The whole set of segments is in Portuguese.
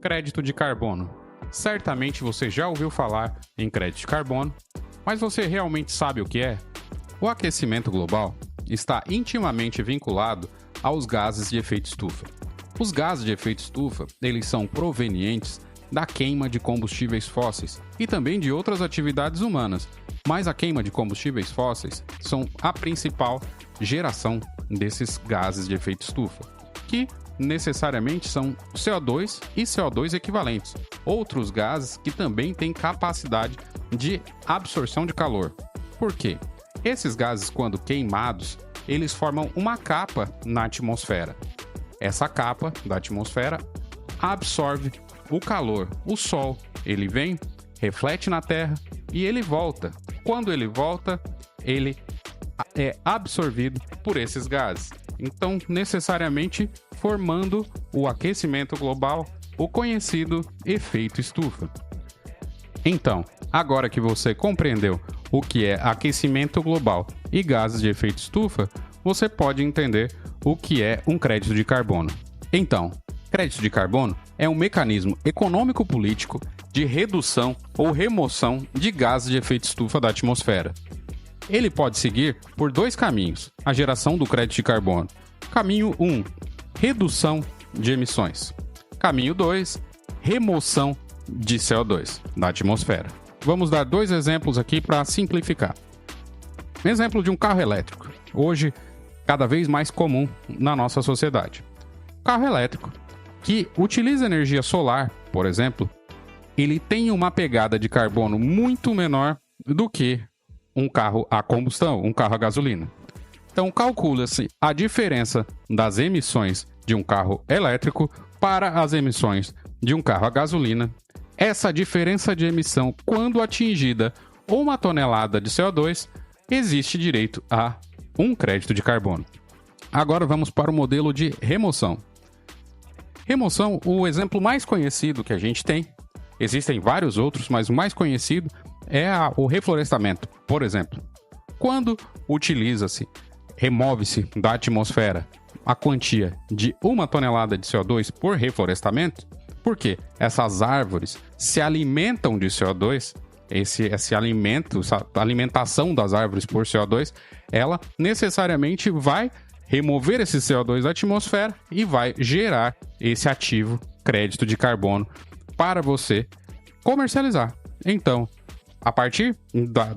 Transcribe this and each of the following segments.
Crédito de carbono. Certamente você já ouviu falar em crédito de carbono, mas você realmente sabe o que é? O aquecimento global está intimamente vinculado aos gases de efeito estufa. Os gases de efeito estufa, eles são provenientes da queima de combustíveis fósseis e também de outras atividades humanas, mas a queima de combustíveis fósseis são a principal geração desses gases de efeito estufa, que necessariamente são CO2 e CO2 equivalentes, outros gases que também têm capacidade de absorção de calor. Por quê? Esses gases, quando queimados, eles formam uma capa na atmosfera. Essa capa da atmosfera absorve o calor. O Sol, ele vem, reflete na Terra e ele volta. Quando ele volta, ele é absorvido por esses gases. Então, necessariamente formando o aquecimento global, o conhecido efeito estufa. Então, agora que você compreendeu o que é aquecimento global e gases de efeito estufa, você pode entender o que é um crédito de carbono. Então, crédito de carbono é um mecanismo econômico-político de redução ou remoção de gases de efeito estufa da atmosfera. Ele pode seguir por dois caminhos: a geração do crédito de carbono. Caminho 1, redução de emissões. Caminho 2, remoção de CO2 da atmosfera. Vamos dar dois exemplos aqui para simplificar. Exemplo de um carro elétrico, hoje cada vez mais comum na nossa sociedade. Carro elétrico que utiliza energia solar, por exemplo, ele tem uma pegada de carbono muito menor do que um carro a combustão, um carro a gasolina. Então, calcula-se a diferença das emissões de um carro elétrico para as emissões de um carro a gasolina. Essa diferença de emissão, quando atingida 1 tonelada de CO2, existe direito a um crédito de carbono. Agora vamos para o modelo de remoção. Remoção, o exemplo mais conhecido que a gente tem, existem vários outros, mas o mais conhecido é o reflorestamento. Por exemplo, quando remove-se da atmosfera a quantia de 1 tonelada de CO2 por reflorestamento, porque essas árvores se alimentam de CO2, essa alimentação das árvores por CO2, ela necessariamente vai remover esse CO2 da atmosfera e vai gerar esse ativo crédito de carbono para você comercializar. Então, a partir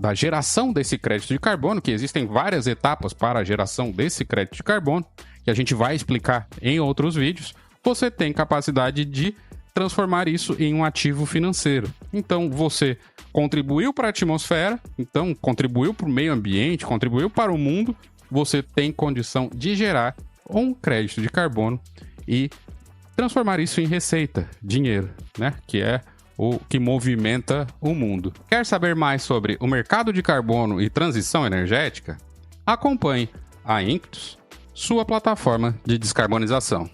da geração desse crédito de carbono, que existem várias etapas para a geração desse crédito de carbono, que a gente vai explicar em outros vídeos, você tem capacidade de transformar isso em um ativo financeiro. Então, você contribuiu para a atmosfera, então contribuiu para o meio ambiente, contribuiu para o mundo, você tem condição de gerar um crédito de carbono e transformar isso em receita, dinheiro, né? Que é o que movimenta o mundo. Quer saber mais sobre o mercado de carbono e transição energética? Acompanhe a Inctus, sua plataforma de descarbonização.